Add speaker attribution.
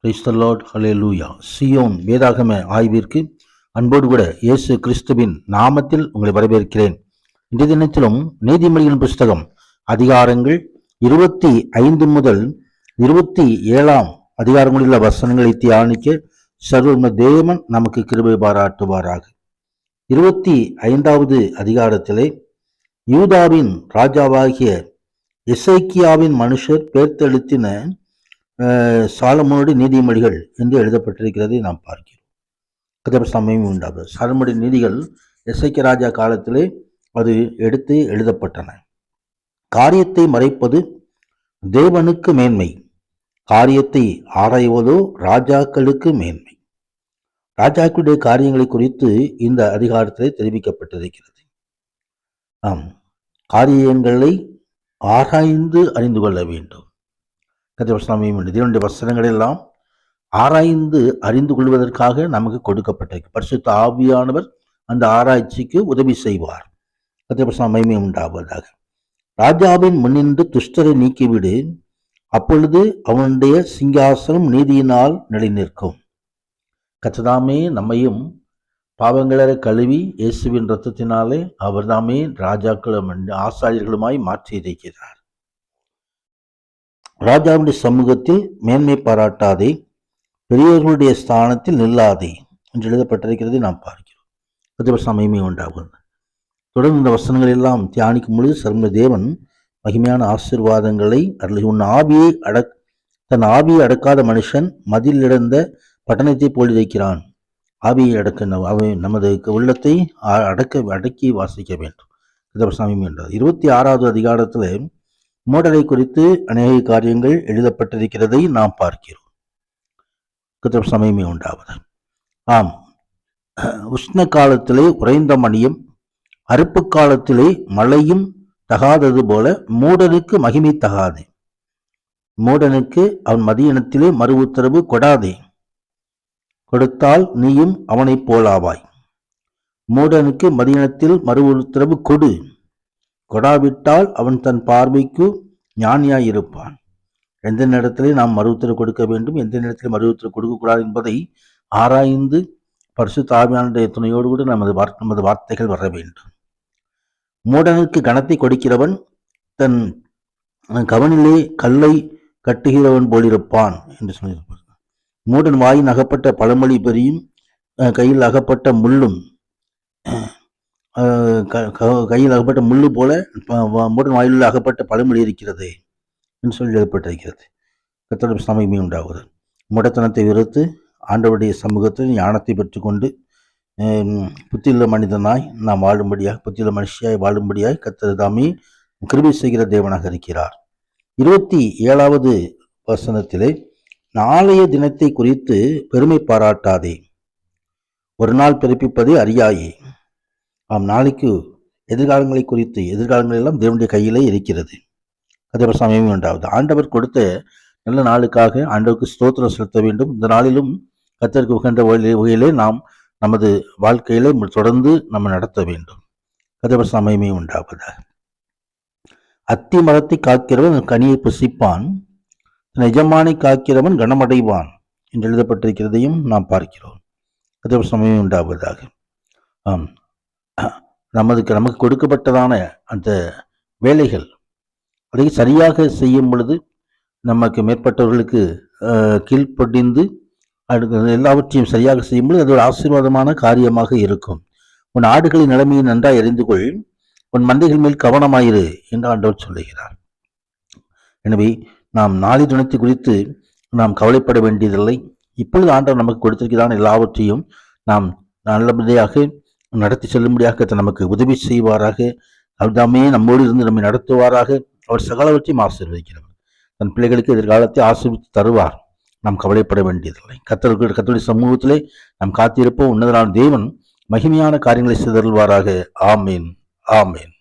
Speaker 1: Praise the Lord, hallelujah. Zion வேதாகம ஆய்விற்கு அன்போடு கூட இயேசு கிறிஸ்துவின் நாமத்தில் உங்களை வரவேற்கிறேன். இன்றைய தினத்திலும் நீதிமொழிகளின் புஸ்தகம் அதிகாரங்கள் 25 முதல் 27 அதிகாரங்களில் வசனங்களை தியானிக்க சர்வ தேவன் நமக்கு கிருபை பாராட்டுவாராக. 25வது அதிகாரத்திலே யூதாவின் ராஜாவாகிய எசேக்கியாவின் மனுஷர் பேர்த்தெழுத்தின சாலமோனுடைய நீதிமொழிகள் என்று எழுதப்பட்டிருக்கிறதை நாம் பார்க்கிறோம். கர்த்தருடைய சமயம் உண்டாவது. சாலமோனுடைய நீதிகள் எசேக்கியா ராஜா காலத்திலே அது எடுத்து எழுதப்பட்டன. காரியத்தை மறைப்பது தேவனுக்கு மேன்மை, காரியத்தை ஆராய்வதோ ராஜாக்களுக்கு மேன்மை. ராஜாக்களுடைய காரியங்களை குறித்து இந்த அதிகாரத்திலே தெரிவிக்கப்பட்டிருக்கிறது. காரியங்களை ஆராய்ந்து அறிந்து கொள்ள வேண்டும். தேவனுடைய வசனங்கள் எல்லாம் ஆராய்ந்து அறிந்து கொள்வதற்காக நமக்கு கொடுக்கப்பட்டிருக்கு. பரிசுத்த ஆவியானவர் அந்த ஆராய்ச்சிக்கு உதவி செய்வார். மகிமை உண்டாவதாக. ராஜாவின் முன்னின்று துஷ்டரை நீக்கிவிடு, அப்பொழுது அவனுடைய சிங்காசனம் நீதியினால் நிலை நிற்கும். கர்த்ததாமே நம்மையும் பாவங்களரை கழுவி இயேசுவின் இரத்தத்தினாலே அவர் தாமே ராஜாக்களும் ஆசாரியர்களுமாய் மாற்றி இருக்கிறார். ராஜாவுடைய சமூகத்தில் மேன்மை பாராட்டாதே, பெரியவர்களுடைய ஸ்தானத்தில் நில்லாதே என்று எழுதப்பட்டிருக்கிறதை நாம் பார்க்கிறோம். கர்த்தருடைய மகிமை உண்டாகும். தொடர்ந்து இந்த வசனங்கள் எல்லாம் தியானிக்கும் பொழுது சர்வ தேவன் மகிமையான ஆசீர்வாதங்களை அருளி. தன் ஆவியை அடக்காத மனுஷன் மதில் இழந்த பட்டணத்தை போல் இருக்கிறான். ஆவியை அடக்க நமது உள்ளத்தை அடக்கி வாசிக்க வேண்டும். கர்த்தருடைய மகிமை உண்டாகும். 26வது அதிகாரத்தில் மூடரை குறித்து அநேக காரியங்கள் எழுதப்பட்டிருக்கிறதை நாம் பார்க்கிறோம். கர்த்தருடைய சமயமே உண்டாவது. உஷ்ண காலத்திலே உறைந்த மணியும் அறுப்பு காலத்திலே மழையும் தகாதது போல மூடனுக்கு மகிமை தகாது. மூடனுக்கு அவன் மதியினத்திலே மறு உத்தரவு கொடாதே, கொடுத்தால் நீயும் அவனை போலாவாய். மூடனுக்கு மதியினத்தில் மறு உத்தரவு கொடு, கொடாவிட்டால் அவன் தன் பார்வைக்கு ஞானியாய் இருப்பான். எந்த நேரத்திலே நாம் மறு உத்தரவு கொடுக்க வேண்டும், எந்த நேரத்தில் மறு உத்தரவு கொடுக்கக்கூடாது என்பதை ஆராய்ந்து பரிசுத்த ஆவியானுடைய துணையோடு கூட நமது வார்த்தைகள் வர வேண்டும். மூடனுக்கு கனத்தை கொடுக்கிறவன் தன் கவனிலே கல்லை கட்டுகிறவன் போலிருப்பான் என்று சொல்லியிருப்பார். மூடன் வாயின் அகப்பட்ட பழமொழி பெரியும், கையில் அகப்பட்ட முள்ளும் கையில் அகப்பட்ட முள்ளு போல மூடன் வாயிலில் அகப்பட்ட பழமொழி இருக்கிறது என்று சொல்லி எழுதப்பட்டிருக்கிறது. கர்த்தருடைய மகிமை உண்டாவது. மூடத்தனத்தை வெறுத்து ஆண்டவருடைய சமூகத்தில் ஞானத்தை பெற்றுக்கொண்டு புத்தியுள்ள மனிதனாய் நாம் வாழும்படியாக, புத்தியுள்ள மனுஷியாய் வாழும்படியாய் கர்த்தர் தாமே கிருபை செய்கிற தேவனாக இருக்கிறார். 27வது வசனத்திலே நாளைய தினத்தை குறித்து பெருமை பாராட்டாதே, ஒரு நாள் பிறப்பிப்பதை அறியாயே. நாளைக்கு எதிர்காலங்களை குறித்து, எதிர்காலங்கள் எல்லாம் தேவனுடைய கையிலே இருக்கிறது. கர்த்தருடைய சமயம் உண்டாவது. ஆண்டவர் கொடுத்த நல்ல நாளுக்காக ஆண்டவருக்கு ஸ்தோத்திரம் செலுத்த வேண்டும். இந்த நாளிலும் கர்த்தருக்கு உகந்த வகையிலே நாம் நமது வாழ்க்கையில தொடர்ந்து நம்ம நடத்த வேண்டும். கர்த்தருடைய மகிமை உண்டாவதாக. அத்தி மரத்தை காக்கிறவன் கனியை புசிப்பான், எஜமானை காக்கிறவன் கனமடைவான் என்று எழுதப்பட்டிருக்கிறதையும் நாம் பார்க்கிறோம். கர்த்தருடைய மகிமை உண்டாவதாக. நமக்கு கொடுக்கப்பட்டதான அந்த வேலைகள் அதை சரியாக செய்யும் பொழுது நமக்கு மேற்பட்டவர்களுக்கு கீழ்ப்படிந்து எல்லாவற்றையும் சரியாக செய்யும் பொழுது அது ஒரு ஆசீர்வாதமான காரியமாக இருக்கும். உன் ஆடுகளின் நிலைமையை நன்றாய் அறிந்து கொள், உன் மந்தைகள் மேல் கவனமாயிரு என்று ஆண்டவர் சொல்லுகிறார். எனவே நாம் நாளை தினத்தை குறித்து நாம் கவலைப்பட வேண்டியதில்லை. இப்பொழுது ஆண்டவர் நமக்கு கொடுத்திருக்கிறான் எல்லாவற்றையும் நாம் நல்லபடியாக நடத்தி செல்லும்படியாக நமக்கு உதவி செய்வாராக. அவர்தாமே நம்மோடு இருந்து நம்மை நடத்துவாராக. அவர் சகலவற்றையும் ஆசீர்வதிக்கிறவர். தன் பிள்ளைகளுக்கு எதிர்காலத்தை ஆசீர்வதித்து தருவார். நாம் கவலைப்பட வேண்டியதில்லை. கர்த்தருடைய சமூகத்திலே நாம் காத்திருப்போம். உன்னதனான தேவன் மகிமையான காரியங்களை செய்தருள்வாராக. ஆமீன், ஆமீன்.